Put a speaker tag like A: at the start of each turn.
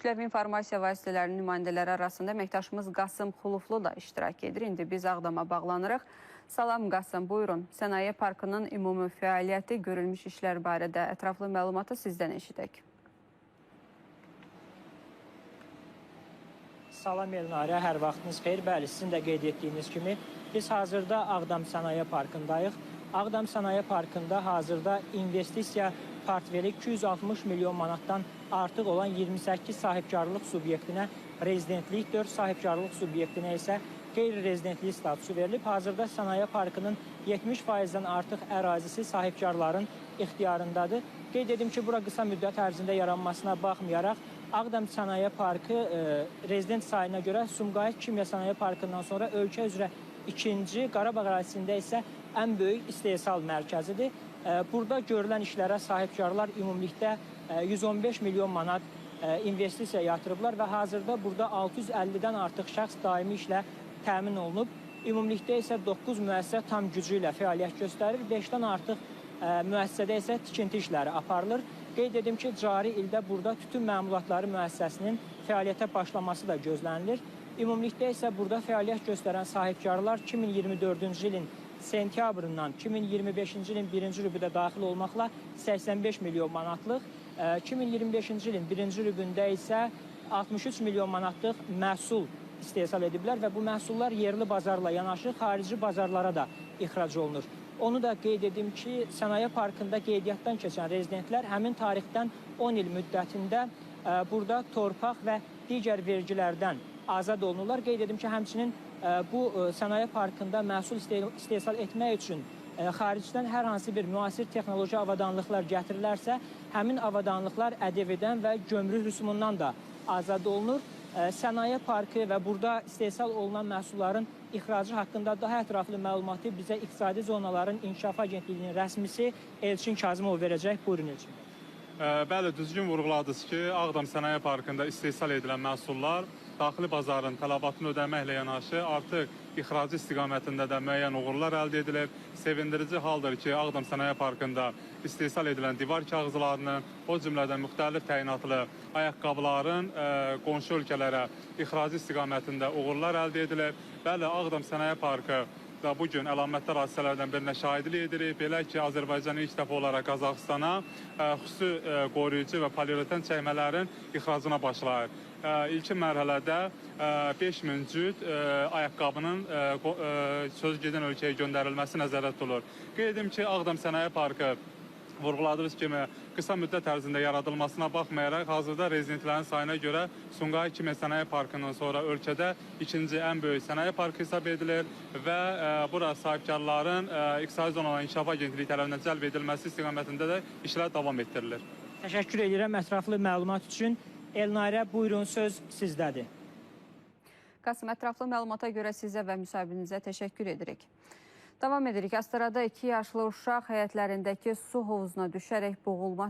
A: Kütləvi informasiya vasitələrinin nümayəndələri arasında əməkdaşımız Qasım Xuluflu da iştirak edir. İndi biz Ağdama bağlanırıq. Salam Qasım, buyurun. Sənaye Parkının ümumi fəaliyyəti, görülmüş işlər barədə ətraflı məlumatı sizdən eşidək.
B: Salam Elnarə, hər vaxtınız xeyir. Bəli, sizin də qeyd etdiyiniz kimi biz hazırda Ağdam Sənaye Parkındayıq. Ağdam Sənaye Parkında hazırda investisiya portfeli 260 milyon manatdan artıq olan 28 sahibkarlıq subyektinə rezidentlik, 4 sahibkarlıq subyektinə isə qeyri-rezidentlik statusu verilib. Hazırda Sənaye Parkının 70%-dən artıq ərazisi sahibkarların ixtiyarındadır. Qeyd edim ki, bura qısa müddət ərzində yaranmasına baxmayaraq, Ağdam Sənaye Parkı rezident sayına görə Sumqayıt Kimya Sənaye Parkından sonra ölkə üzrə ikinci, Qarabağ ərazisində isə ən böyük istehsal mərkəzidir. Burada görülən işlərə sahibkarlar ümumilikdə 115 milyon manat investisiya yatırıblar və hazırda burada 650-dən artıq şəxs daimi işlə təmin olunub. Ümumilikdə isə 9 müəssisə tam gücü ilə fəaliyyət göstərir, 5-dən artıq müəssisədə isə tikinti işləri aparılır. Qeyd edim ki, cari ildə burada tütün məmulatları müəssisəsinin fəaliyyətə başlaması da gözlənilir. Ümumilikdə isə burada fəaliyyət göstərən sahibkarlar 2024-cü ilin sentyabrından 2025-ci ilin 1-ci rübüdə daxil olmaqla 85 milyon manatlıq, 2025-ci ilin 1-ci rübündə isə 63 milyon manatlıq məhsul istehsal ediblər və bu məhsullar yerli bazarla yanaşı xarici bazarlara da ixrac olunur. Onu da qeyd edim ki, Sənaye Parkında qeydiyyatdan keçən rezidentlər həmin tarixdən 10 il müddətində burada torpaq və digər vergilərdən azad olunurlar. Qeyd edim ki, həmçinin bu Sənaye Parkında məhsul istehsal etmək üçün xaricdən hər hansı bir müasir texnoloji avadanlıqlar gətirilərsə, həmin avadanlıqlar ƏDV-dən və gömrük rüsumundan da azad olunur. Sənaye Parkı və burada istehsal olunan məhsulların ixracı haqqında daha ətraflı məlumatı bizə İqtisadi Zonaların İnkişaf Agentliyinin rəsmisi Elçin Kazımov verəcək. Buyurun Elçin.
C: Bəli, düzgün vurğuladınız ki, Ağdam Sənaye Parkında istehsal edilən məhsullar daxili bazarın tələbatını ödəməklə yanaşı artıq ixracı istiqamətində də müəyyən uğurlar əldə edilir. Sevindirici haldır ki, Ağdam Sənaye Parkında istehsal edilən divar kağızlarının, o cümlədən müxtəlif təyinatlı ayaqqabıların qonşu ölkələrə ixracı istiqamətində uğurlar əldə edilir. Bəli, Ağdam Sənaye Parkı da bugün əlamətdar hadisələrdən birinə şahidlik edirik. Belə ki, Azərbaycan ilk dəfə olaraq Qazaxıstana xüsusi qoruyucu və poliuretan çəkmələrin ixracına başlayır. İlkin mərhələdə 5000 cüt ayaqqabının söz gedən ölkəyə göndərilməsi nəzərdə tutulur. Qeyd edim ki, Ağdam Sənaye Parkı vurğuladığınız kimi qısa müddət ərzində yaradılmasına baxmayaraq, hazırda rezidentlərin sayına görə Sumqayıt Kimya Sənaye Parkından sonra ölkədə ikinci ən böyük sənaye parkı hesab edilir və bura sahibkarların İqtisadi Zonaların İnkişaf Agentliyi tərəfindən cəlb edilməsi istiqamətində də işlər davam etdirilir.
B: Təşəkkür edirəm ətraflı məlumat üçün. Elnarə, buyurun, söz sizdədir.
A: Qasım, ətraflı məlumata görə sizə və müsahibinizə təşəkkür edirik. Davam edirik. Astarada 2 yaşlı uşaq həyətlərindəki su hovuzuna düşərək boğulma